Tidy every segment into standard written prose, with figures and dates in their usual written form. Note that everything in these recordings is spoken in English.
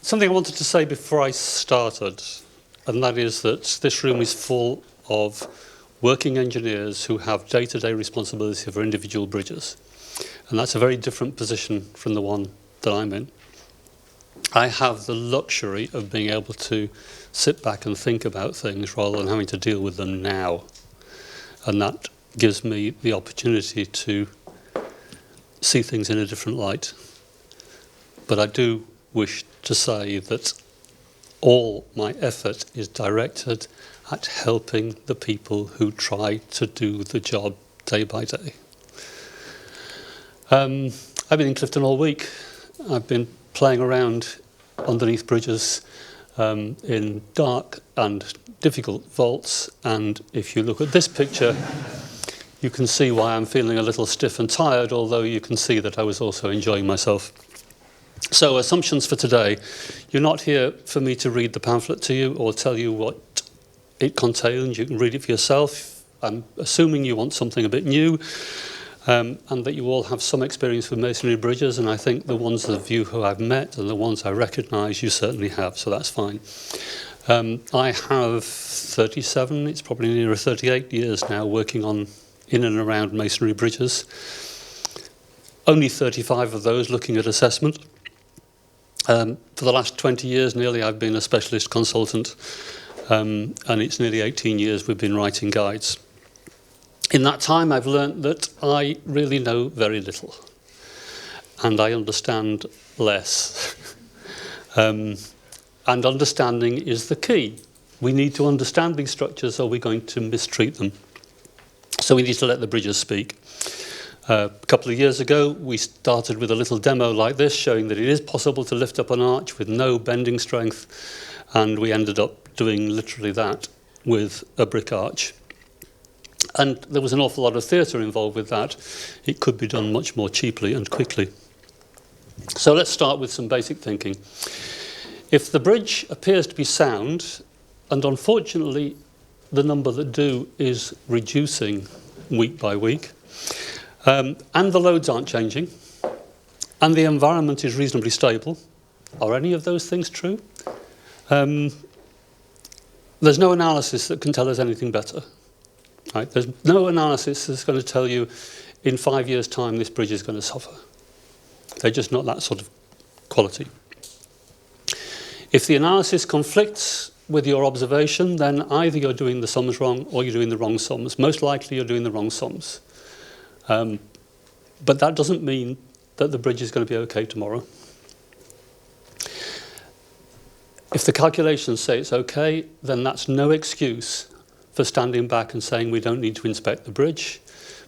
Something I wanted to say before I started, and that is that this room is full of working engineers who have day-to-day responsibility for individual bridges. And that's a very different position from the one that I'm in. I have the luxury of being able to sit back and think about things rather than having to deal with them now. And that gives me the opportunity to see things in a different light. But I do wish to say that all my effort is directed at helping the people who try to do the job day by day. I've been in Clifton all week. I've been playing around underneath bridges in dark and difficult vaults, and if you look at this picture you can see why I'm feeling a little stiff and tired, although you can see that I was also enjoying myself. So, assumptions for today. You're not here for me to read the pamphlet to you or tell you what it contains. You can read it for yourself. I'm assuming you want something a bit new, and that you all have some experience with masonry bridges, and I think the ones of you who I've met and the ones I recognise you certainly have, so that's fine. I have 37, it's probably nearer 38 years now working on in and around masonry bridges. Only 35 of those looking at assessment. For the last 20 years nearly I've been a specialist consultant, and it's nearly 18 years we've been writing guides. In that time I've learnt that I really know very little and I understand less. And understanding is the key. We need to understand these structures or we're going to mistreat them. So we need to let the bridges speak. A couple of years ago we started with a little demo like this showing that it is possible to lift up an arch with no bending strength, and we ended up doing literally that with a brick arch. And there was an awful lot of theatre involved with that. It could be done much more cheaply and quickly. So let's start with some basic thinking. If the bridge appears to be sound, and unfortunately the number that do is reducing week by week, and the loads aren't changing, and the environment is reasonably stable, are any of those things true? There's no analysis that can tell us anything better. Right? There's no analysis that's going to tell you in 5 years' time this bridge is going to suffer. They're just not that sort of quality. If the analysis conflicts with your observation, then either you're doing the sums wrong or you're doing the wrong sums. Most likely you're doing the wrong sums. But that doesn't mean that the bridge is going to be okay tomorrow. If the calculations say it's okay, then that's no excuse for standing back and saying we don't need to inspect the bridge,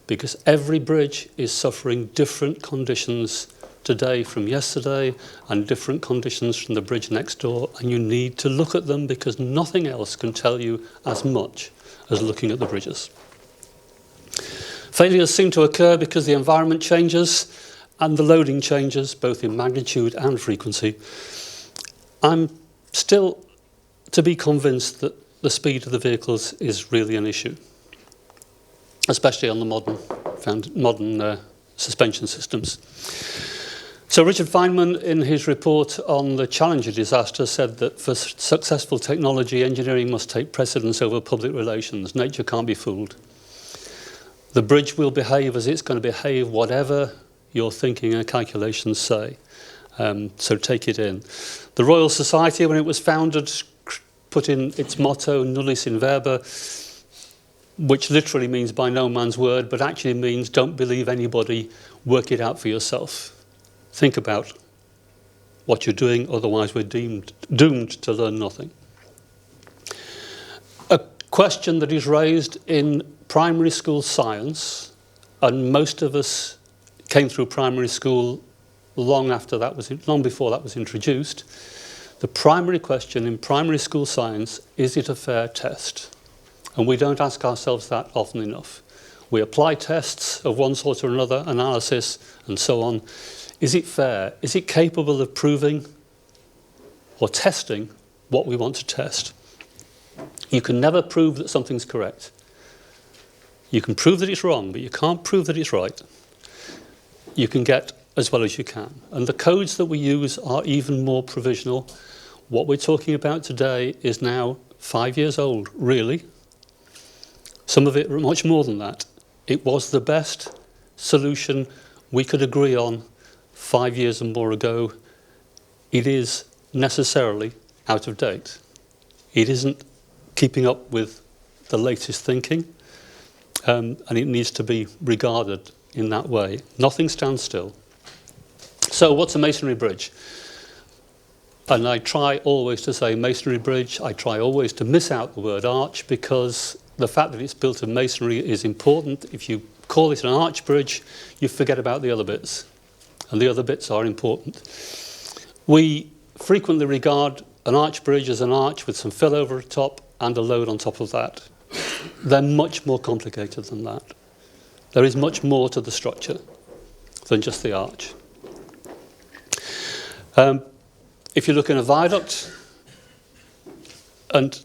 because every bridge is suffering different conditions today from yesterday and different conditions from the bridge next door, and you need to look at them because nothing else can tell you as much as looking at the bridges. Failures seem to occur because the environment changes and the loading changes, both in magnitude and frequency. I'm still to be convinced that the speed of the vehicles is really an issue, especially on the modern suspension systems. So Richard Feynman, in his report on the Challenger disaster, said that for successful technology, engineering must take precedence over public relations. Nature can't be fooled. The bridge will behave as it's going to behave, whatever your thinking and calculations say. So take it in. The Royal Society, when it was founded, put in its motto, nullis in verba, which literally means by no man's word, but actually means don't believe anybody, work it out for yourself. Think about what you're doing, otherwise we're doomed to learn nothing. A question that is raised in primary school science, and most of us came through primary school long before that was introduced. The primary question in primary school science, is it a fair test? And we don't ask ourselves that often enough. We apply tests of one sort or another, analysis and so on. Is it fair? Is it capable of proving or testing what we want to test? You can never prove that something's correct. You can prove that it's wrong, but you can't prove that it's right. You can get as well as you can. And the codes that we use are even more provisional. What we're talking about today is now 5 years old, really. Some of it much more than that. It was the best solution we could agree on 5 years and more ago. It is necessarily out of date. It isn't keeping up with the latest thinking, and it needs to be regarded in that way. Nothing stands still. So what's a masonry bridge? And I try always to say masonry bridge. I try always to miss out the word arch, because the fact that it's built in masonry is important. If you call it an arch bridge, you forget about the other bits, and the other bits are important. We frequently regard an arch bridge as an arch with some fill over the top and a load on top of that. They're much more complicated than that. There is much more to the structure than just the arch. If you look in a viaduct, and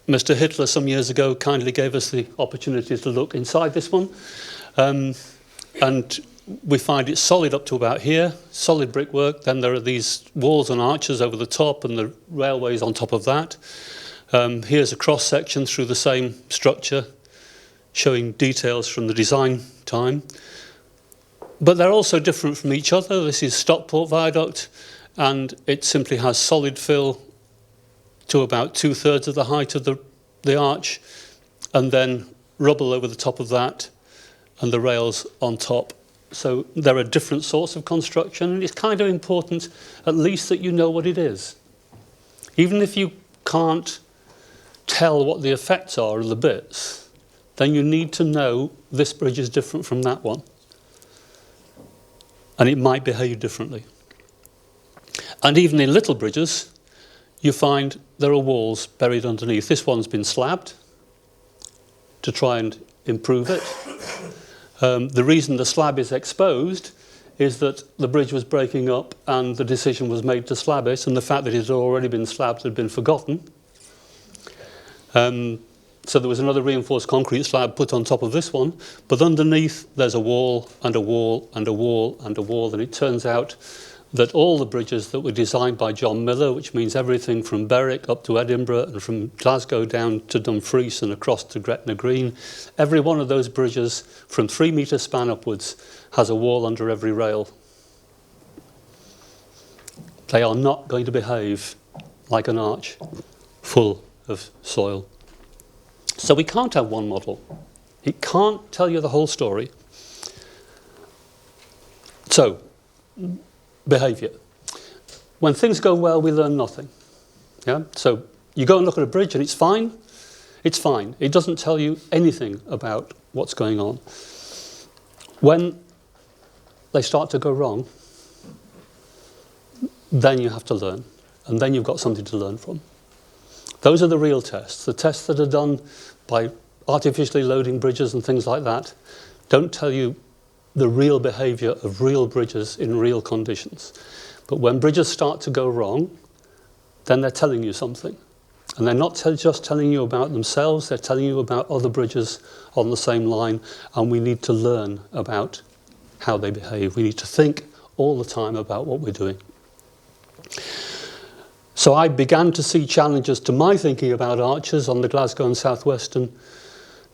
Mr. Hitler some years ago kindly gave us the opportunity to look inside this one, and we find it's solid up to about here, solid brickwork. Then there are these walls and arches over the top, and the railways on top of that. Here's a cross section through the same structure, showing details from the design time. But they're also different from each other. This is Stockport Viaduct, and it simply has solid fill to about 2/3 of the height of the arch, and then rubble over the top of that, and the rails on top. So there are different sorts of construction, and it's kind of important at least that you know what it is. Even if you can't tell what the effects are of the bits, then you need to know this bridge is different from that one, and it might behave differently. And even in little bridges, you find there are walls buried underneath. This one's been slabbed to try and improve it. The reason the slab is exposed is that the bridge was breaking up and the decision was made to slab it, and the fact that it had already been slabbed had been forgotten. So there was another reinforced concrete slab put on top of this one, but underneath there's a wall and a wall and a wall and a wall, and it turns out that all the bridges that were designed by John Miller, which means everything from Berwick up to Edinburgh and from Glasgow down to Dumfries and across to Gretna Green, every one of those bridges from 3 metre span upwards has a wall under every rail. They are not going to behave like an arch full of soil. So we can't have one model. It can't tell you the whole story. So, behaviour. When things go well, we learn nothing. Yeah? So you go and look at a bridge and it's fine. It's fine. It doesn't tell you anything about what's going on. When they start to go wrong, then you have to learn. And then you've got something to learn from. Those are the real tests. The tests that are done by artificially loading bridges and things like that don't tell you the real behaviour of real bridges in real conditions. But when bridges start to go wrong, then they're telling you something. And they're not just telling you about themselves, they're telling you about other bridges on the same line, and we need to learn about how they behave. We need to think all the time about what we're doing. So I began to see challenges to my thinking about arches on the Glasgow and South Western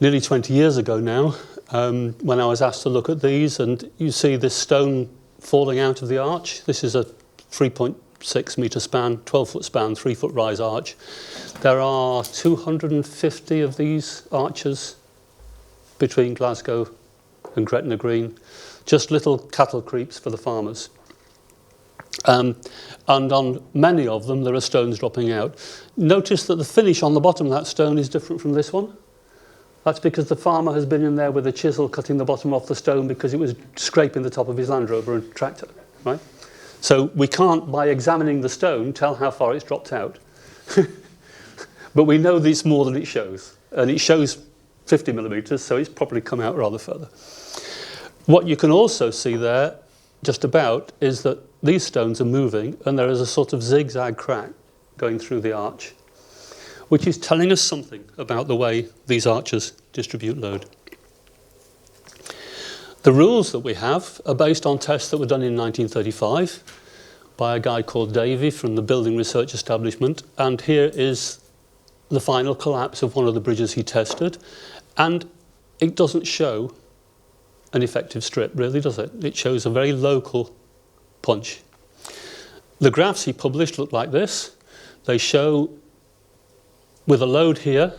nearly 20 years ago now, when I was asked to look at these, and you see this stone falling out of the arch. This is a 3.6 metre span, 12-foot span, 3-foot rise arch. There are 250 of these arches between Glasgow and Gretna Green, just little cattle creeps for the farmers. And on many of them there are stones dropping out. Notice that the finish on the bottom of that stone is different from this one. That's because the farmer has been in there with a chisel cutting the bottom off the stone because it was scraping the top of his Land Rover and tractor, right? So we can't, by examining the stone, tell how far it's dropped out. But we know that it's more than it shows. And it shows 50 millimetres, so it's probably come out rather further. What you can also see there, just about, is that these stones are moving and there is a sort of zigzag crack going through the arch, which is telling us something about the way these arches distribute load. The rules that we have are based on tests that were done in 1935 by a guy called Davey from the Building Research Establishment, and here is the final collapse of one of the bridges he tested, and it doesn't show an effective strip, really, does it? It shows a very local punch. The graphs he published look like this. They show, with a load here,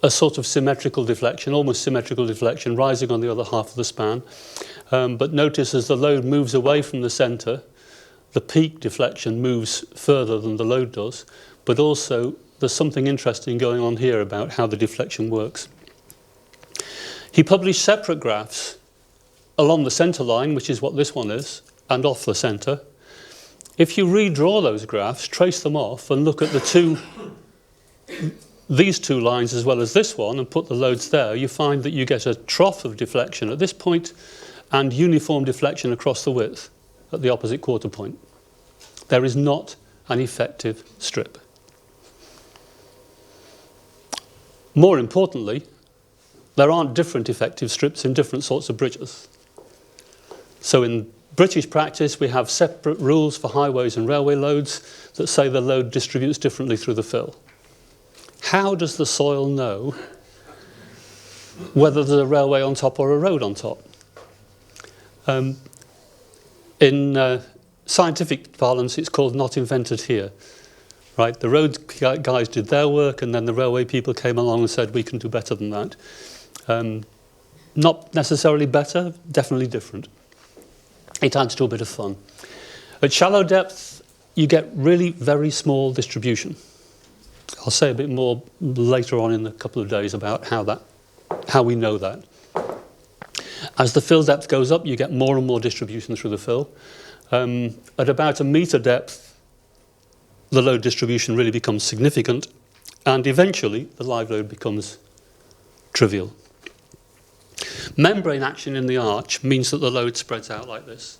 a sort of symmetrical deflection, almost symmetrical deflection, rising on the other half of the span. But notice as the load moves away from the centre, the peak deflection moves further than the load does, but also there's something interesting going on here about how the deflection works. He published separate graphs along the centre line, which is what this one is, and off the centre. If you redraw those graphs, trace them off, and look at these two lines as well as this one, and put the loads there, you find that you get a trough of deflection at this point and uniform deflection across the width at the opposite quarter point. There is not an effective strip. More importantly, there aren't different effective strips in different sorts of bridges. So in British practice, we have separate rules for highways and railway loads that say the load distributes differently through the fill. How does the soil know whether there's a railway on top or a road on top? In scientific parlance, it's called not invented here. Right? The road guys did their work, and then the railway people came along and said, we can do better than that. Not necessarily better, definitely different. It adds to a bit of fun. At shallow depth, you get really very small distribution. I'll say a bit more later on in a couple of days about how we know that. As the fill depth goes up, you get more and more distribution through the fill. At about a metre depth, the load distribution really becomes significant, and eventually the live load becomes trivial. Membrane action in the arch means that the load spreads out like this.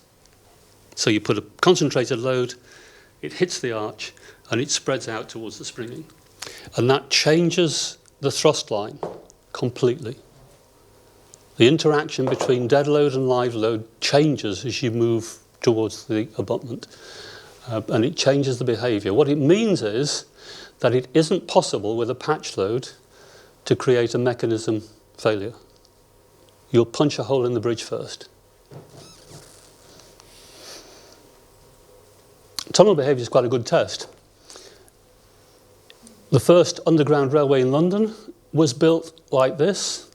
So you put a concentrated load, it hits the arch, and it spreads out towards the springing. And that changes the thrust line completely. The interaction between dead load and live load changes as you move towards the abutment. And it changes the behaviour. What it means is that it isn't possible with a patch load to create a mechanism failure. You'll punch a hole in the bridge first. Tunnel behaviour is quite a good test. The first underground railway in London was built like this.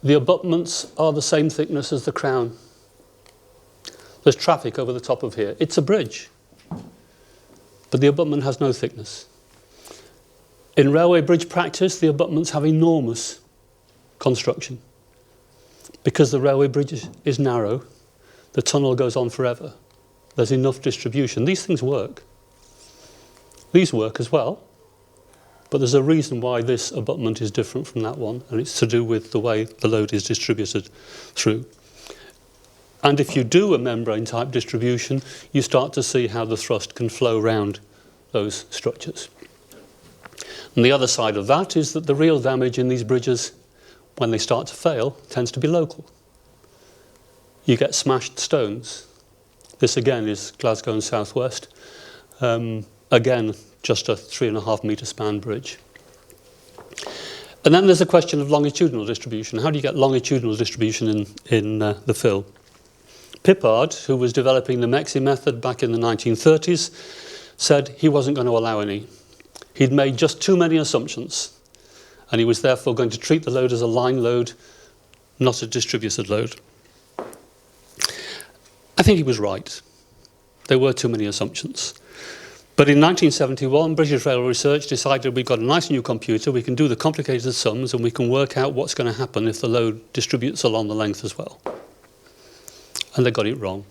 The abutments are the same thickness as the crown. There's traffic over the top of here. It's a bridge, but the abutment has no thickness. In railway bridge practice, the abutments have enormous construction. Because the railway bridge is narrow, the tunnel goes on forever. There's enough distribution. These things work. These work as well, but there's a reason why this abutment is different from that one, and it's to do with the way the load is distributed through. And if you do a membrane-type distribution, you start to see how the thrust can flow around those structures. And the other side of that is that the real damage in these bridges, when they start to fail, tends to be local. You get smashed stones. This again is Glasgow and South West. Again, just a 3.5 metre span bridge. And then there's a question of longitudinal distribution. How do you get longitudinal distribution in the fill? Pippard, who was developing the Mexi method back in the 1930s, said he wasn't going to allow any. He'd made just too many assumptions, and he was therefore going to treat the load as a line load, not a distributed load. I think he was right. There were too many assumptions. But in 1971, British Railway Research decided we've got a nice new computer, we can do the complicated sums, and we can work out what's going to happen if the load distributes along the length as well. And they got it wrong.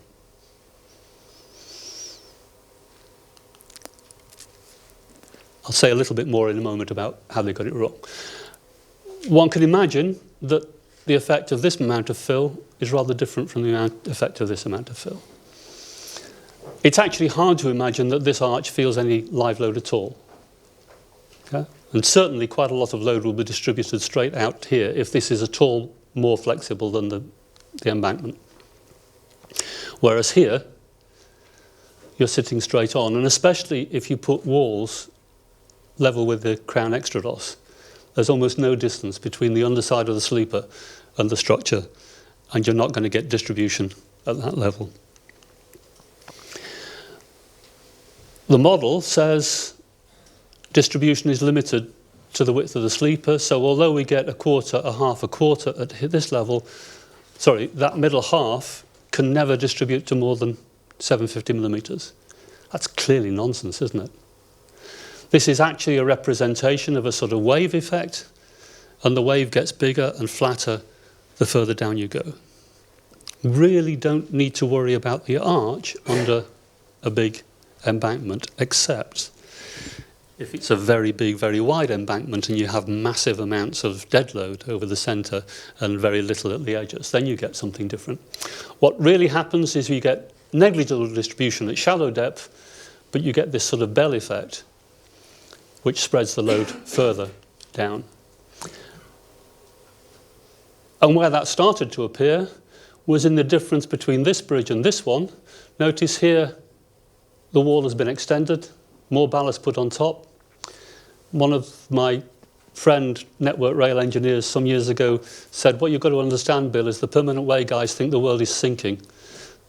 I'll say a little bit more in a moment about how they got it wrong. One can imagine that the effect of this amount of fill is rather different from the effect of this amount of fill. It's actually hard to imagine that this arch feels any live load at all. Okay? And certainly quite a lot of load will be distributed straight out here if this is at all more flexible than the embankment. Whereas here, you're sitting straight on, and especially if you put walls level with the crown extrados, there's almost no distance between the underside of the sleeper and the structure, and you're not going to get distribution at that level. The model says distribution is limited to the width of the sleeper, so although we get a quarter, a half, a quarter at this level, sorry, that middle half can never distribute to more than 750 millimetres. That's clearly nonsense, isn't it? This is actually a representation of a sort of wave effect, and the wave gets bigger and flatter the further down you go. Really don't need to worry about the arch under a big embankment, except if it's a very big, very wide embankment and you have massive amounts of dead load over the centre and very little at the edges, then you get something different. What really happens is you get negligible distribution at shallow depth, but you get this sort of bell effect, which spreads the load further down. And where that started to appear was in the difference between this bridge and this one. Notice here the wall has been extended, more ballast put on top. One of my friend network rail engineers some years ago said, what you've got to understand, Bill, is the permanent way guys think the world is sinking.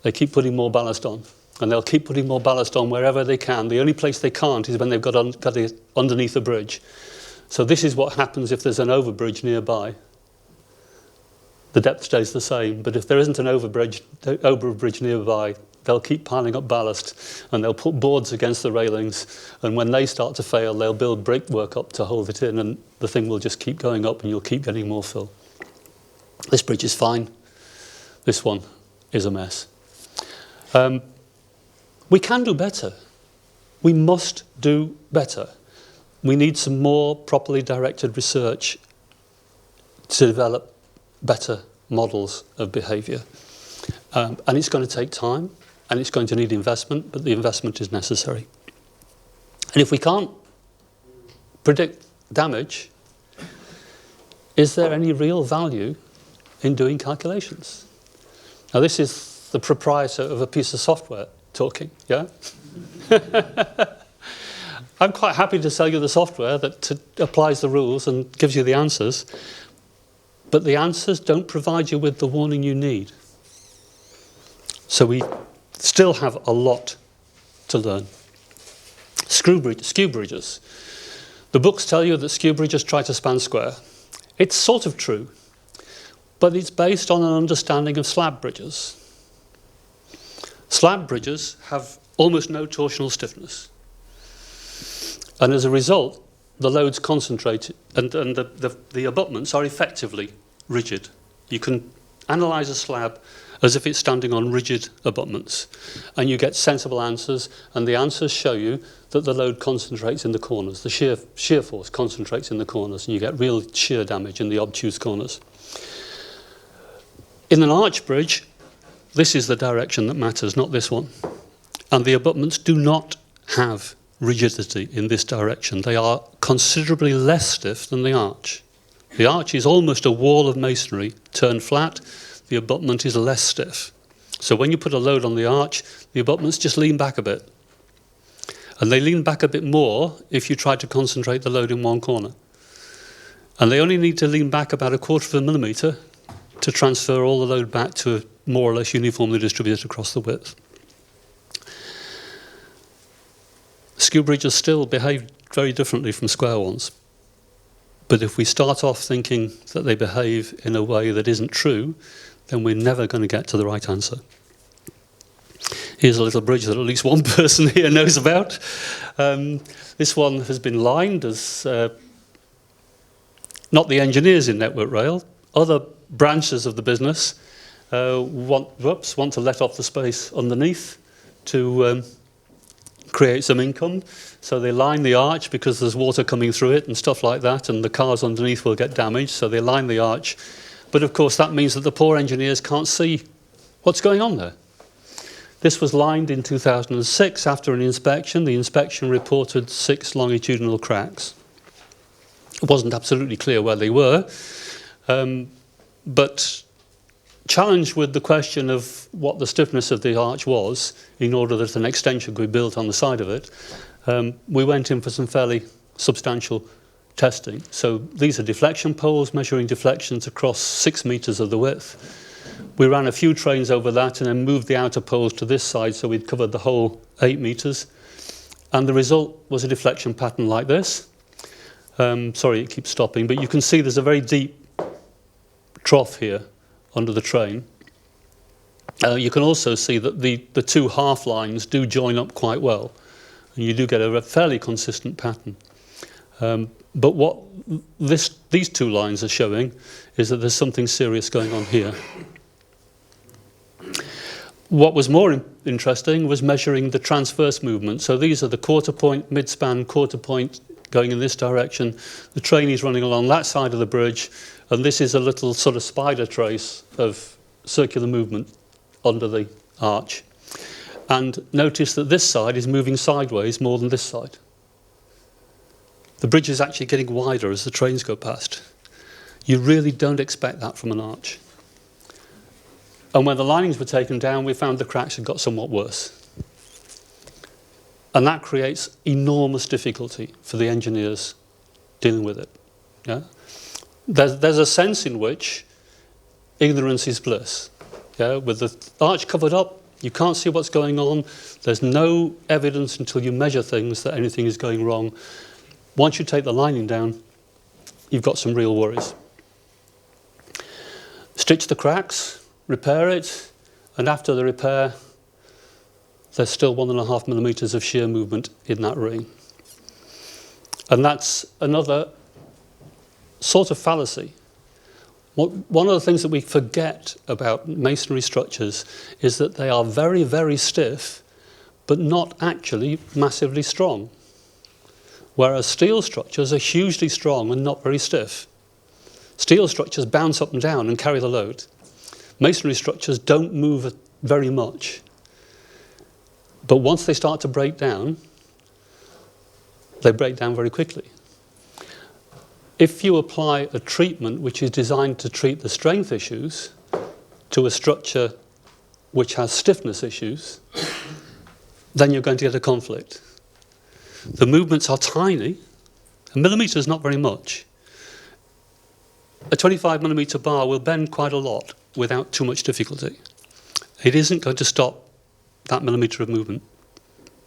They keep putting more ballast on, and they'll keep putting more ballast on wherever they can. The only place they can't is when they've got it underneath a bridge. So this is what happens if there's an overbridge nearby. The depth stays the same, but if there isn't an overbridge nearby, they'll keep piling up ballast, and they'll put boards against the railings, and when they start to fail, they'll build brickwork up to hold it in, and the thing will just keep going up and you'll keep getting more fill. This bridge is fine. This one is a mess. We can do better. We must do better. We need some more properly directed research to develop better models of behaviour. And it's going to take time, and it's going to need investment, but the investment is necessary. And if we can't predict damage, is there any real value in doing calculations? Now, this is the proprietor of a piece of software talking, yeah? I'm quite happy to sell you the software that applies the rules and gives you the answers, but the answers don't provide you with the warning you need. So we still have a lot to learn. Skew bridges. The books tell you that skew bridges try to span square. It's sort of true, but it's based on an understanding of slab bridges. Slab bridges have almost no torsional stiffness. And as a result, the loads concentrate, and the abutments are effectively rigid. You can analyse a slab as if it's standing on rigid abutments, and you get sensible answers, and the answers show you that the load concentrates in the corners. The shear force concentrates in the corners, and you get real shear damage in the obtuse corners. In an arch bridge, this is the direction that matters, not this one. And the abutments do not have rigidity in this direction. They are considerably less stiff than the arch. The arch is almost a wall of masonry turned flat. The abutment is less stiff. So when you put a load on the arch, the abutments just lean back a bit. And they lean back a bit more if you try to concentrate the load in one corner. And they only need to lean back about 1/4 millimetre to transfer all the load back to more or less uniformly distributed across the width. Skew bridges still behave very differently from square ones. But if we start off thinking that they behave in a way that isn't true, then we're never going to get to the right answer. Here's a little bridge that at least one person here knows about. This one has been lined as not the engineers in Network Rail. Other branches of the business want to let off the space underneath to create some income. So they line the arch because there's water coming through it and stuff like that, and the cars underneath will get damaged, so they line the arch. But of course that means that the poor engineers can't see what's going on there. This was lined in 2006 after an inspection. The inspection reported 6 longitudinal cracks. It wasn't absolutely clear where they were, But challenged with the question of what the stiffness of the arch was in order that an extension could be built on the side of it, we went in for some fairly substantial testing. So these are deflection poles measuring deflections across 6 meters of the width. We ran a few trains over that and then moved the outer poles to this side so we'd covered the whole 8 meters. And the result was a deflection pattern like this. Sorry, it keeps stopping, but you can see there's a very deep trough here under the train. You can also see that the two half lines do join up quite well, and you do get a fairly consistent pattern. But what these two lines are showing is that there's something serious going on here. What was more interesting was measuring the transverse movement. So these are the quarter point, mid-span, quarter point going in this direction. The train is running along that side of the bridge, and this is a little sort of spider trace of circular movement under the arch. And notice that this side is moving sideways more than this side. The bridge is actually getting wider as the trains go past. You really don't expect that from an arch. And when the linings were taken down, we found the cracks had got somewhat worse. And that creates enormous difficulty for the engineers dealing with it. Yeah? There's a sense in which ignorance is bliss. Yeah? With the arch covered up, you can't see what's going on. There's no evidence until you measure things that anything is going wrong. Once you take the lining down, you've got some real worries. Stitch the cracks, repair it, and after the repair, there's still 1.5 millimeters of shear movement in that ring. And that's another sort of fallacy. One of the things that we forget about masonry structures is that they are very, very stiff, but not actually massively strong. Whereas steel structures are hugely strong and not very stiff. Steel structures bounce up and down and carry the load. Masonry structures don't move very much. But once they start to break down, they break down very quickly. If you apply a treatment which is designed to treat the strength issues to a structure which has stiffness issues, then you're going to get a conflict. The movements are tiny. A millimetre is not very much. A 25 millimetre bar will bend quite a lot without too much difficulty. It isn't going to stop that millimetre of movement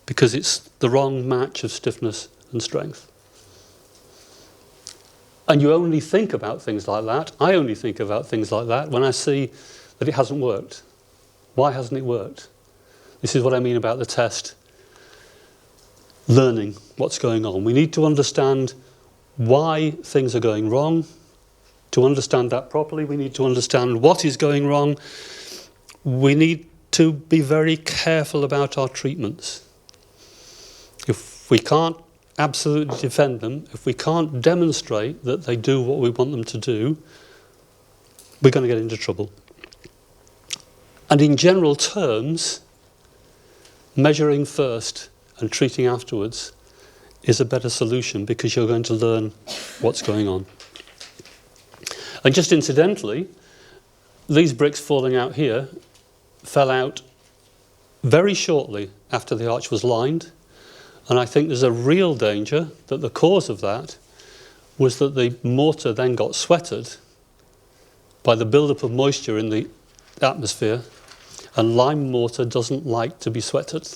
because it's the wrong match of stiffness and strength. And you only think about things like that. I only think about things like that when I see that it hasn't worked. Why hasn't it worked? This is what I mean about the test. Learning what's going on. We need to understand why things are going wrong. To understand that properly, we need to understand what is going wrong. We need to be very careful about our treatments. If we can't absolutely defend them, if we can't demonstrate that they do what we want them to do, we're going to get into trouble. And in general terms, measuring first and treating afterwards is a better solution because you're going to learn what's going on. And just incidentally, these bricks falling out here fell out very shortly after the arch was lined. And I think there's a real danger that the cause of that was that the mortar then got sweated by the buildup of moisture in the atmosphere, and lime mortar doesn't like to be sweated.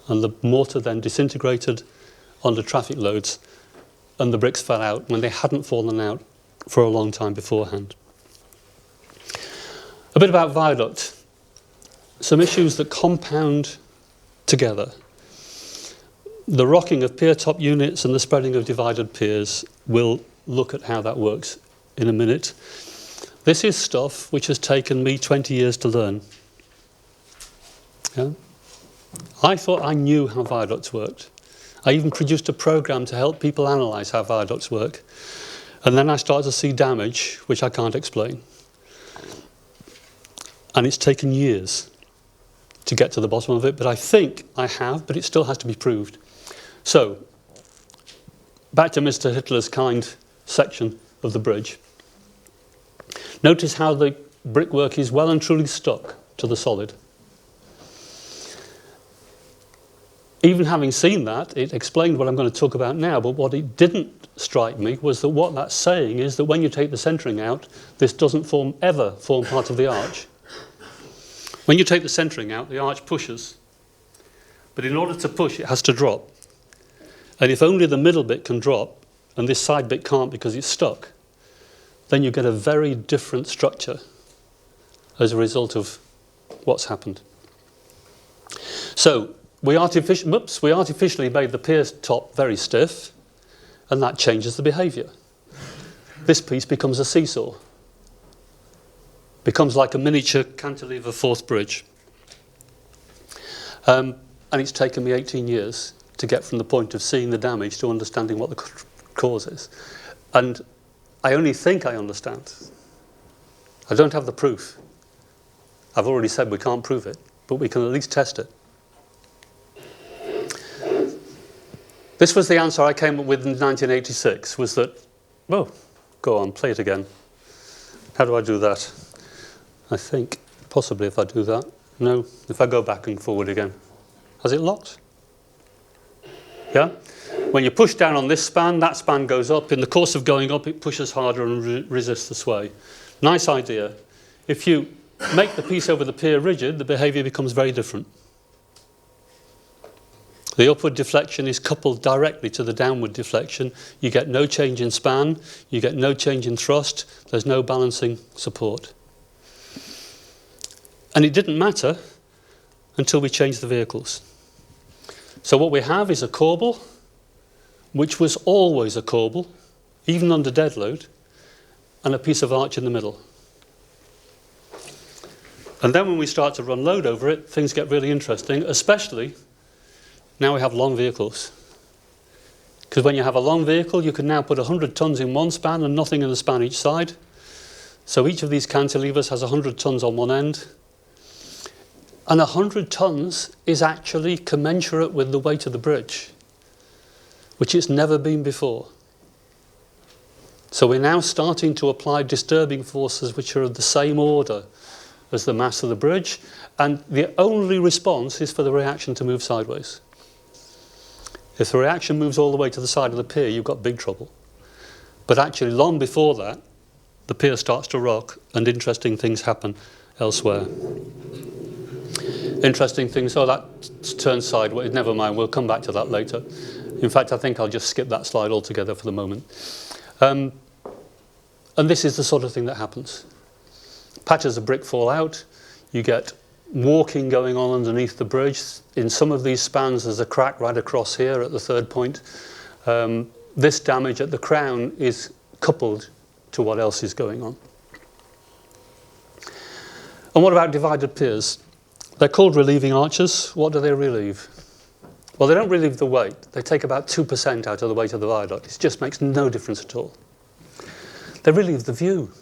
And the mortar then disintegrated under traffic loads, and the bricks fell out when they hadn't fallen out for a long time beforehand. A bit about viaduct. Some issues that compound together. The rocking of pier top units and the spreading of divided piers. We'll look at how that works in a minute. This is stuff which has taken me 20 years to learn. Yeah? I thought I knew how viaducts worked. I even produced a program to help people analyse how viaducts work. And then I started to see damage, which I can't explain. And it's taken years to get to the bottom of it, but I think I have, but it still has to be proved. So, back to Mr. Hitler's kind section of the bridge. Notice how the brickwork is well and truly stuck to the solid. Even having seen that, it explained what I'm going to talk about now, but what it didn't strike me was that what that's saying is that when you take the centering out, this doesn't ever form part of the arch. When you take the centering out, the arch pushes. But in order to push, it has to drop. And if only the middle bit can drop, and this side bit can't because it's stuck, then you get a very different structure as a result of what's happened. So, we artificially made the pier top very stiff, and that changes the behaviour. This piece becomes a seesaw. Becomes like a miniature cantilever fourth bridge. And it's taken me 18 years to get from the point of seeing the damage to understanding what the cause is. And I only think I understand. I don't have the proof. I've already said we can't prove it, but we can at least test it. This was the answer I came up with in 1986, was that, oh, go on, play it again. How do I do that? I think, possibly if I do that. No, if I go back and forward again. Has it locked? Yeah? When you push down on this span, that span goes up. In the course of going up, it pushes harder and resists the sway. Nice idea. If you make the piece over the pier rigid, the behaviour becomes very different. The upward deflection is coupled directly to the downward deflection. You get no change in span, you get no change in thrust, there's no balancing support. And it didn't matter until we changed the vehicles. So what we have is a corbel, which was always a corbel, even under dead load, and a piece of arch in the middle. And then when we start to run load over it, things get really interesting, especially now we have long vehicles. Because when you have a long vehicle, you can now put 100 tons in one span and nothing in the span each side. So each of these cantilevers has 100 tons on one end. And 100 tons is actually commensurate with the weight of the bridge, which it's never been before. So we're now starting to apply disturbing forces which are of the same order as the mass of the bridge, and the only response is for the reaction to move sideways. If the reaction moves all the way to the side of the pier, you've got big trouble. But actually, long before that, the pier starts to rock and interesting things happen elsewhere. Interesting things, oh, that turns sideways, never mind, we'll come back to that later. In fact, I think I'll just skip that slide altogether for the moment. And this is the sort of thing that happens. Patches of brick fall out, you get walking going on underneath the bridge. In some of these spans there's a crack right across here at the third point. This damage at the crown is coupled to what else is going on. And what about divided piers? They're called relieving arches. What do they relieve? Well, they don't relieve the weight. They take about 2% out of the weight of the viaduct. It just makes no difference at all. They relieve the view.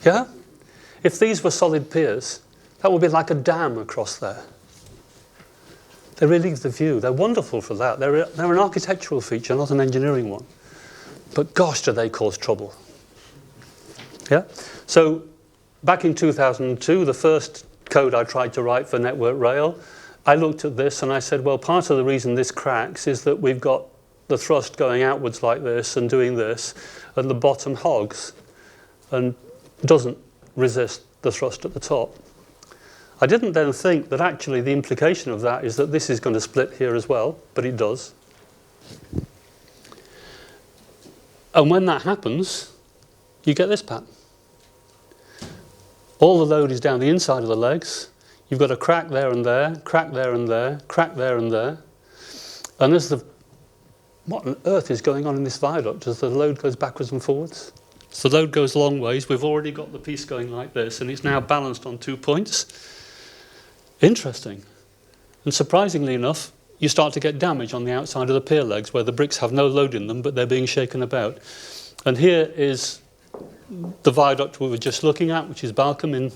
Yeah? If these were solid piers, that would be like a dam across there. They relieve the view. They're wonderful for that. They're an architectural feature, not an engineering one. But gosh, do they cause trouble. Yeah? So back in 2002, the first code I tried to write for Network Rail, I looked at this and I said, well, part of the reason this cracks is that we've got the thrust going outwards like this and doing this, and the bottom hogs and doesn't resist the thrust at the top. I didn't then think that actually the implication of that is that this is going to split here as well, but it does. And when that happens, you get this pattern. All the load is down the inside of the legs. You've got a crack there and there, crack there and there, crack there and there. And as what on earth is going on in this viaduct as the load goes backwards and forwards? So the load goes a long ways. We've already got the piece going like this, and it's now balanced on 2 points. Interesting. And surprisingly enough, you start to get damage on the outside of the pier legs where the bricks have no load in them, but they're being shaken about. And here is the viaduct we were just looking at, which is Balcombe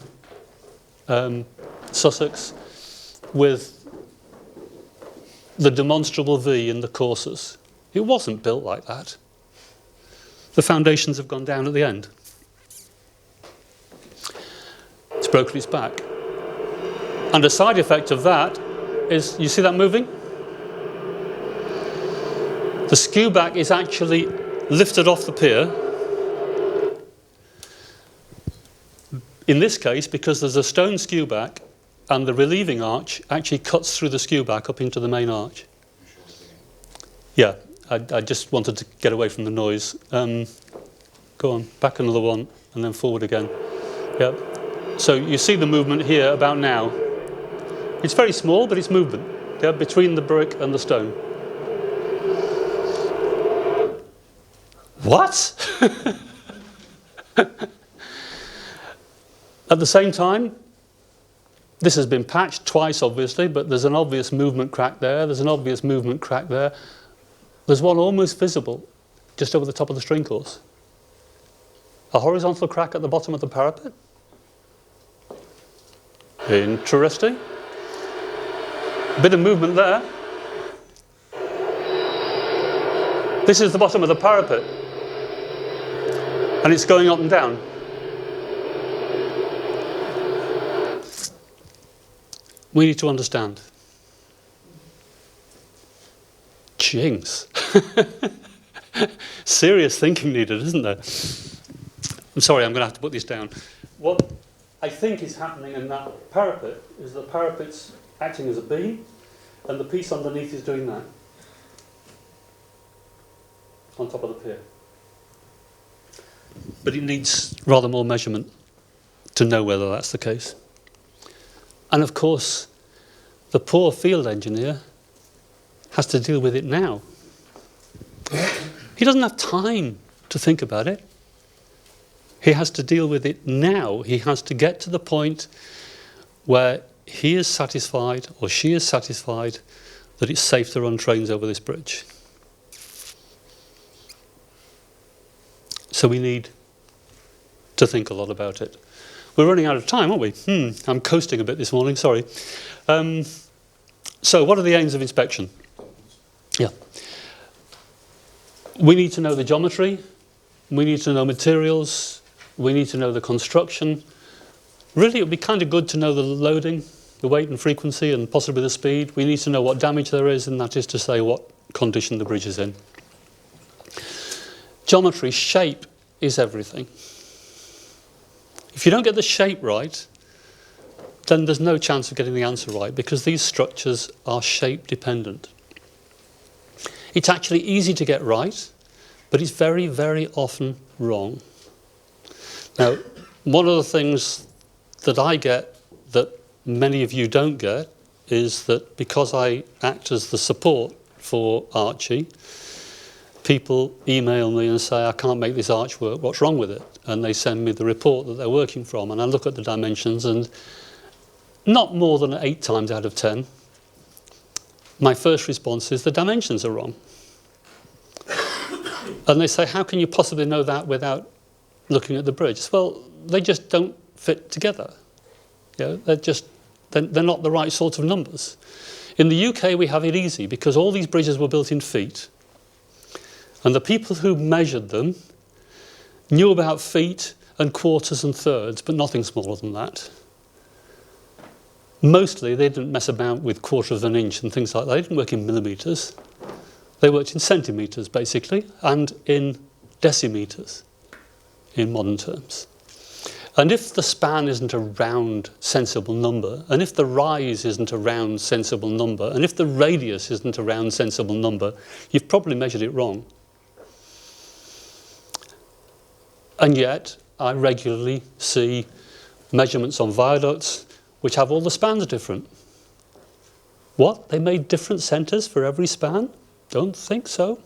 in Sussex, with the demonstrable V in the courses. It wasn't built like that. The foundations have gone down at the end. broken its back. And a side effect of that is, you see that moving? The skew back is actually lifted off the pier. In this case, because there's a stone skew back, and the relieving arch actually cuts through the skew back up into the main arch. Yeah, I just wanted to get away from the noise. Go on, back another one, and then forward again. Yeah. So you see the movement here about now. It's very small, but it's movement, yeah, between the brick and the stone. What? At the same time, this has been patched twice, obviously, but there's an obvious movement crack there. There's an obvious movement crack there. There's one almost visible just over the top of the string course. A horizontal crack at the bottom of the parapet. Interesting. Bit of movement there. This is the bottom of the parapet. And it's going up and down. We need to understand. Jinx. Serious thinking needed, isn't there? I'm sorry, I'm going to have to put this down. What I think is happening in that parapet is the parapet's acting as a beam, and the piece underneath is doing that on top of the pier. But it needs rather more measurement to know whether that's the case. And of course, the poor field engineer has to deal with it now. He doesn't have time to think about it. He has to deal with it now. He has to get to the point where he is satisfied, or she is satisfied, that it's safe to run trains over this bridge. So we need to think a lot about it. We're running out of time, aren't we? I'm coasting a bit this morning, sorry. So what are the aims of inspection? Yeah. We need to know the geometry, we need to know materials, we need to know the construction. Really, it would be kind of good to know the loading, the weight and frequency, and possibly the speed. We need to know what damage there is, and that is to say what condition the bridge is in. Geometry, shape is everything. If you don't get the shape right, then there's no chance of getting the answer right, because these structures are shape dependent. It's actually easy to get right, but it's very, very often wrong. Now, one of the things that I get that many of you don't get is that because I act as the support for Archie, people email me and say, I can't make this arch work, what's wrong with it? And they send me the report that they're working from, and I look at the dimensions, and not more than 8 times out of 10, my first response is the dimensions are wrong. And they say, how can you possibly know that without looking at the bridge? Well, they just don't fit together. You know, they're not the right sort of numbers. In the UK, we have it easy because all these bridges were built in feet. And the people who measured them knew about feet and quarters and thirds, but nothing smaller than that. Mostly, they didn't mess about with quarter of an inch and things like that. They didn't work in millimetres. They worked in centimetres, basically, and in decimetres, in modern terms. And if the span isn't a round, sensible number, and if the rise isn't a round, sensible number, and if the radius isn't a round, sensible number, you've probably measured it wrong. And yet, I regularly see measurements on viaducts which have all the spans different. What? They made different centres for every span? Don't think so.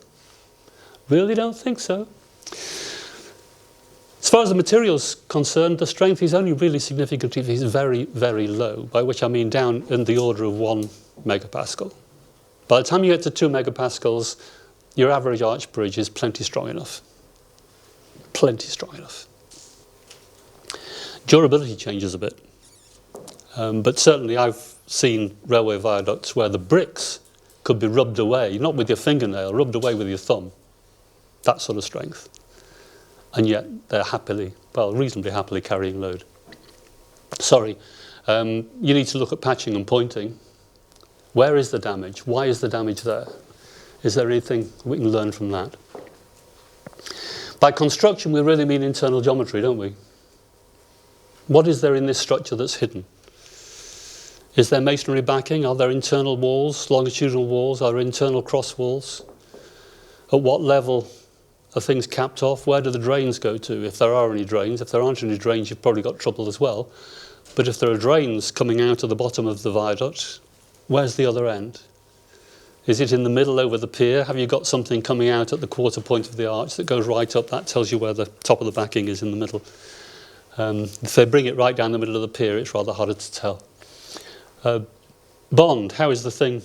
Really don't think so. As far as the material's concerned, the strength is only really significant if it's very, very low, by which I mean down in the order of 1 megapascal. By the time you get to 2 megapascals, your average arch bridge is plenty strong enough. Plenty strong enough. Durability changes a bit. But certainly I've seen railway viaducts where the bricks could be rubbed away, not with your fingernail, rubbed away with your thumb. That sort of strength. And yet they're happily, well, reasonably happily carrying load. Sorry. You need to look at patching and pointing. Where is the damage? Why is the damage there? Is there anything we can learn from that? By construction, we really mean internal geometry, don't we? What is there in this structure that's hidden? Is there masonry backing? Are there internal walls, longitudinal walls? Are there internal cross walls? At what level are things capped off? Where do the drains go to, if there are any drains? If there aren't any drains, you've probably got trouble as well. But if there are drains coming out of the bottom of the viaduct, where's the other end? Is it in the middle over the pier? Have you got something coming out at the quarter point of the arch that goes right up? That tells you where the top of the backing is in the middle. If they bring it right down the middle of the pier, it's rather harder to tell. Bond, how is the thing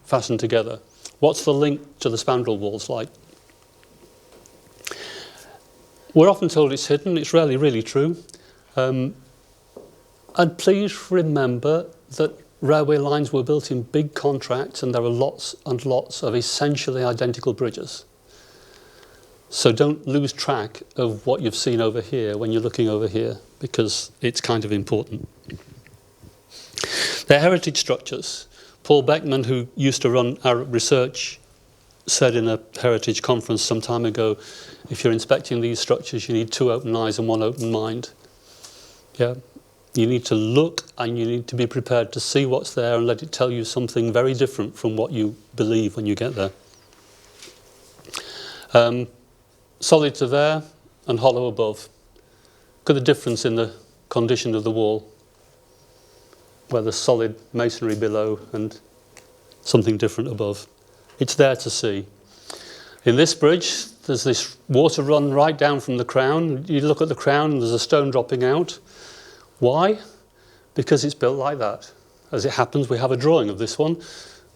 fastened together? What's the link to the spandrel walls like? We're often told it's hidden. It's rarely really true. And please remember that railway lines were built in big contracts and there are lots and lots of essentially identical bridges. So don't lose track of what you've seen over here when you're looking over here, because it's kind of important. They're heritage structures. Paul Beckman, who used to run our research, said in a heritage conference some time ago, if you're inspecting these structures, you need 2 open eyes and 1 open mind. Yeah. You need to look and you need to be prepared to see what's there and let it tell you something very different from what you believe when you get there. Solids are there and hollow above. Look at the difference in the condition of the wall, where there's solid masonry below and something different above. It's there to see. In this bridge, there's this water run right down from the crown. You look at the crown and there's a stone dropping out. Why? Because it's built like that. As it happens, we have a drawing of this one.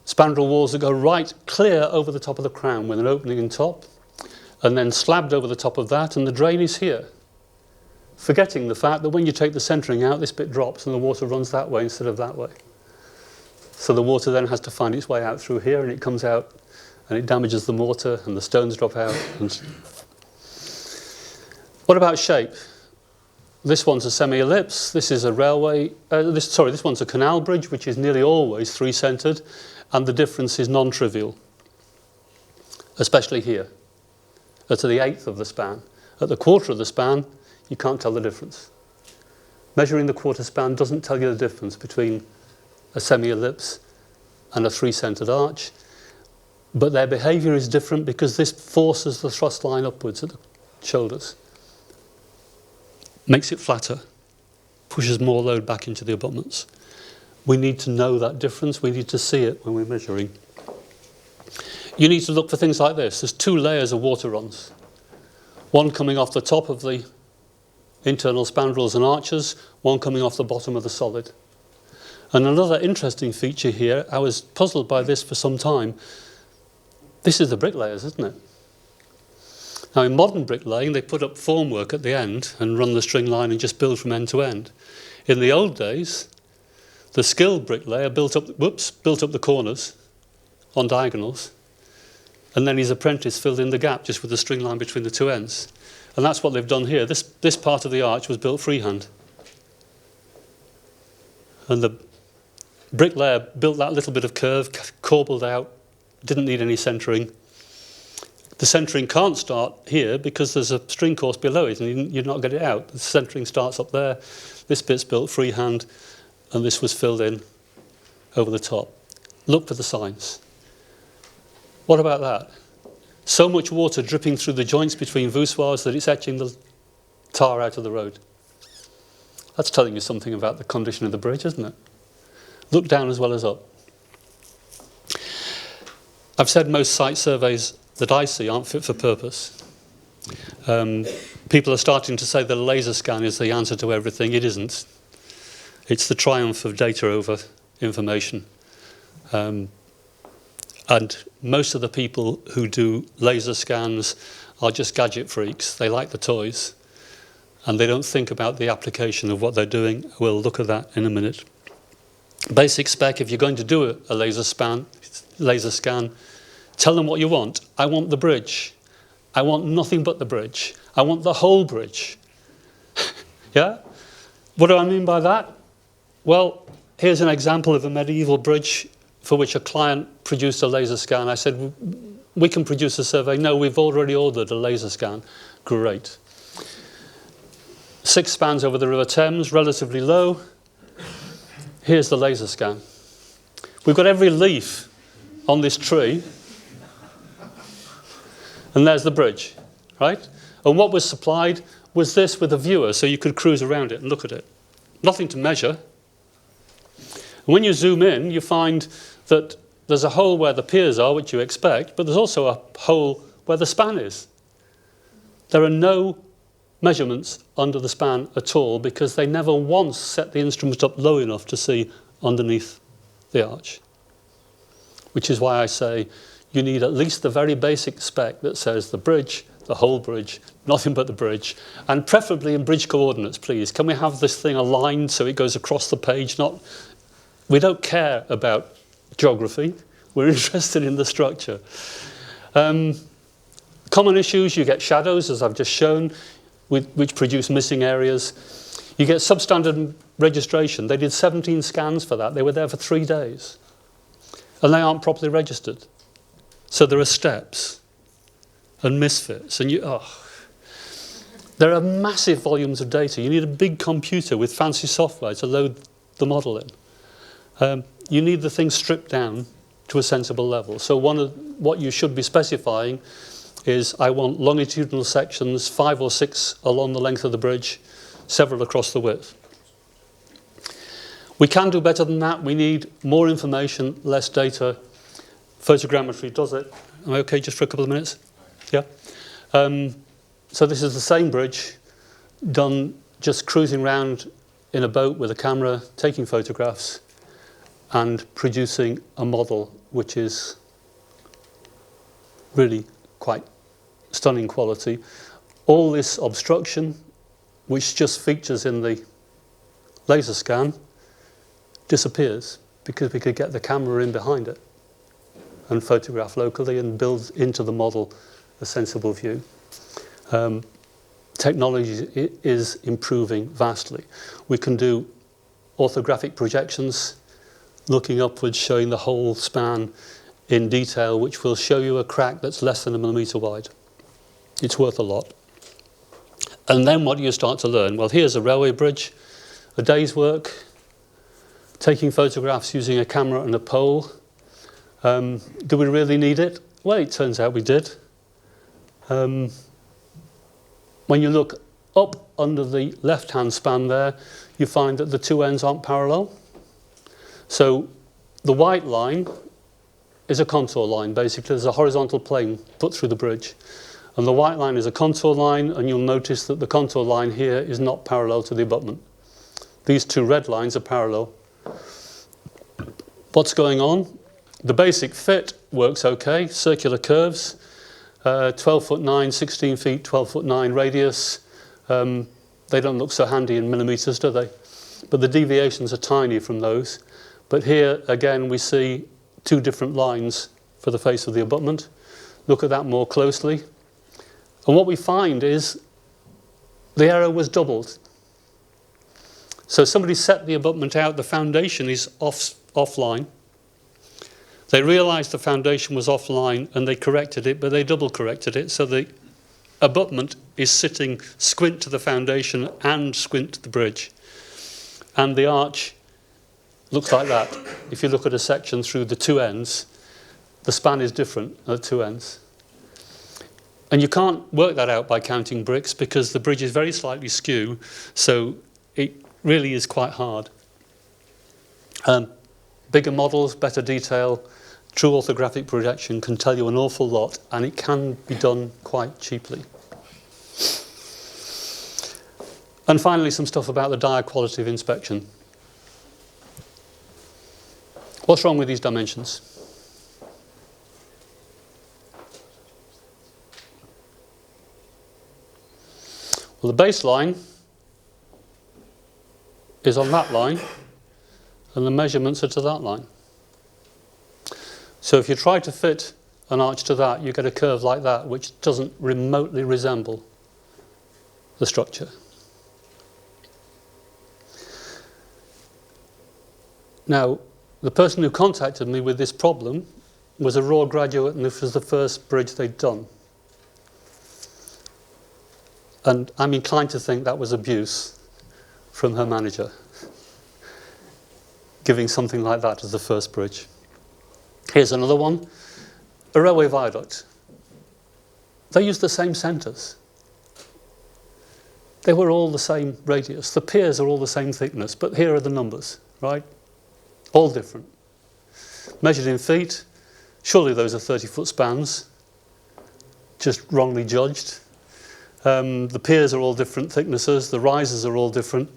Spandrel walls that go right clear over the top of the crown with an opening in top, and then slabbed over the top of that, and the drain is here. Forgetting the fact that when you take the centering out, this bit drops and the water runs that way instead of that way. So the water then has to find its way out through here, and it comes out and it damages the mortar and the stones drop out. What about shape? This one's a semi-ellipse. This is a railway. This one's a canal bridge, which is nearly always 3-centred, and the difference is non-trivial, especially here. At the 1/8 of the span. At the 1/4 of the span, you can't tell the difference. Measuring the 1/4 span doesn't tell you the difference between a semi-ellipse and a 3-centred arch, but their behaviour is different because this forces the thrust line upwards at the shoulders. Makes it flatter, pushes more load back into the abutments. We need to know that difference. We need to see it when we're measuring. You need to look for things like this. There's 2 layers of water runs. One coming off the top of the internal spandrels and arches, one coming off the bottom of the solid. And another interesting feature here, I was puzzled by this for some time. This is the bricklayers, isn't it? Now, in modern bricklaying, they put up formwork at the end and run the string line and just build from end to end. In the old days, the skilled bricklayer built up the corners on diagonals, and then his apprentice filled in the gap just with the string line between the 2 ends. And that's what they've done here. This part of the arch was built freehand. And the bricklayer built that little bit of curve, corbelled out, didn't need any centering. The centering can't start here because there's a string course below it and you'd not get it out. The centering starts up there. This bit's built freehand and this was filled in over the top. Look for the signs. What about that? So much water dripping through the joints between voussoirs that it's etching the tar out of the road. That's telling you something about the condition of the bridge, isn't it? Look down as well as up. I've said most site surveys that I see aren't fit for purpose. People are starting to say that a laser scan is the answer to everything. It isn't. It's the triumph of data over information. And most of the people who do laser scans are just gadget freaks. They like the toys. And they don't think about the application of what they're doing. We'll look at that in a minute. Basic spec, if you're going to do a laser scan, tell them what you want. I want the bridge. I want nothing but the bridge. I want the whole bridge. Yeah? What do I mean by that? Well, here's an example of a medieval bridge for which a client produced a laser scan. I said, we can produce a survey. No, we've already ordered a laser scan. Great. 6 spans over the River Thames, relatively low. Here's the laser scan. We've got every leaf on this tree. And there's the bridge, right? And what was supplied was this with a viewer, so you could cruise around it and look at it. Nothing to measure. And when you zoom in, you find that there's a hole where the piers are, which you expect, but there's also a hole where the span is. There are no measurements under the span at all because they never once set the instrument up low enough to see underneath the arch. Which is why I say you need at least the very basic spec that says the bridge, the whole bridge, nothing but the bridge, and preferably in bridge coordinates, please. Can we have this thing aligned so it goes across the page? We don't care about geography. We're interested in the structure. Common issues, you get shadows, as I've just shown, which produce missing areas. You get substandard registration. They did 17 scans for that. They were there for 3 days. And they aren't properly registered. So there are steps and misfits. And there are massive volumes of data. You need a big computer with fancy software to load the model in. You need the thing stripped down to a sensible level. So what you should be specifying is I want longitudinal sections, 5 or 6 along the length of the bridge, several across the width. We can do better than that. We need more information, less data. Photogrammetry does it. Am I okay just for a couple of minutes? Yeah. So this is the same bridge done just cruising around in a boat with a camera, taking photographs and producing a model which is really quite stunning quality. All this obstruction, which just features in the laser scan, disappears because we could get the camera in behind it and photograph locally and build into the model a sensible view. Technology is improving vastly. We can do orthographic projections, looking upwards, showing the whole span in detail, which will show you a crack that's less than a millimetre wide. It's worth a lot. And then what do you start to learn? Well, here's a railway bridge, a day's work, taking photographs using a camera and a pole. Do we really need it? Well, it turns out we did. When you look up under the left-hand span there, you find that the 2 ends aren't parallel. So the white line is a contour line, basically. There's a horizontal plane put through the bridge. And the white line is a contour line, and you'll notice that the contour line here is not parallel to the abutment. These 2 red lines are parallel. What's going on? The basic fit works okay, circular curves, 12 foot 9, 16 feet, 12 foot 9 radius. They don't look so handy in millimetres, do they? But the deviations are tiny from those. But here, again, we see 2 different lines for the face of the abutment. Look at that more closely. And what we find is the error was doubled. So somebody set the abutment out, the foundation is offline. They realised the foundation was offline and they corrected it, but they double corrected it. So the abutment is sitting squint to the foundation and squint to the bridge. And the arch looks like that. If you look at a section through the 2 ends, the span is different at 2 ends. And you can't work that out by counting bricks because the bridge is very slightly skew, so it really is quite hard. Bigger models, better detail, true orthographic projection can tell you an awful lot, and it can be done quite cheaply. And finally, some stuff about the dire quality of inspection. What's wrong with these dimensions? Well, the baseline is on that line, and the measurements are to that line. So if you try to fit an arch to that, you get a curve like that, which doesn't remotely resemble the structure. Now, the person who contacted me with this problem was a raw graduate, and this was the first bridge they'd done. And I'm inclined to think that was abuse from her manager, giving something like that as the first bridge. Here's another one, a railway viaduct. They used the same centres. They were all the same radius. The piers are all the same thickness, but here are the numbers, right? All different. Measured in feet, surely those are 30-foot spans, just wrongly judged. The piers are all different thicknesses, the rises are all different.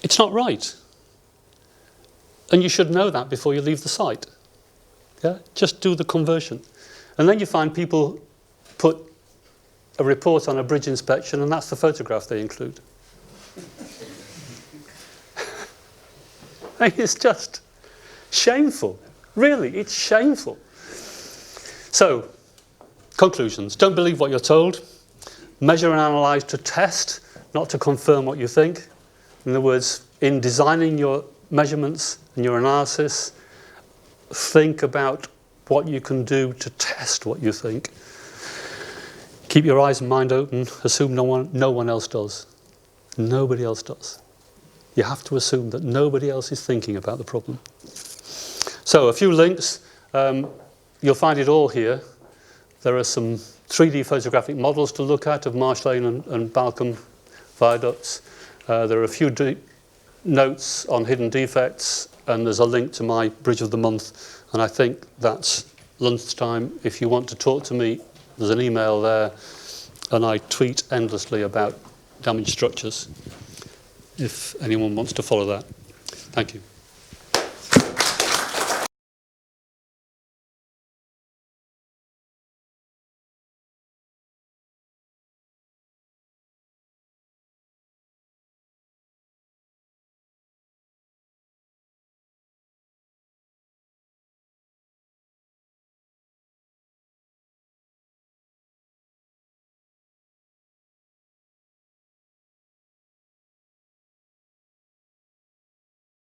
It's not right. And you should know that before you leave the site. Yeah? Just do the conversion. And then you find people put a report on a bridge inspection, and that's the photograph they include. It's just shameful. Really, it's shameful. So, conclusions. Don't believe what you're told. Measure and analyse to test, not to confirm what you think. In other words, in designing your measurements and your analysis, think about what you can do to test what you think. Keep your eyes and mind open. Assume no one else does. Nobody else does. You have to assume that nobody else is thinking about the problem. So, a few links. You'll find it all here. There are some 3D photographic models to look at of Marsh Lane and Balcombe viaducts. There are a few notes on hidden defects, and there's a link to my Bridge of the Month. And I think that's lunchtime. If you want to talk to me, there's an email there, and I tweet endlessly about damaged structures, if anyone wants to follow that. Thank you.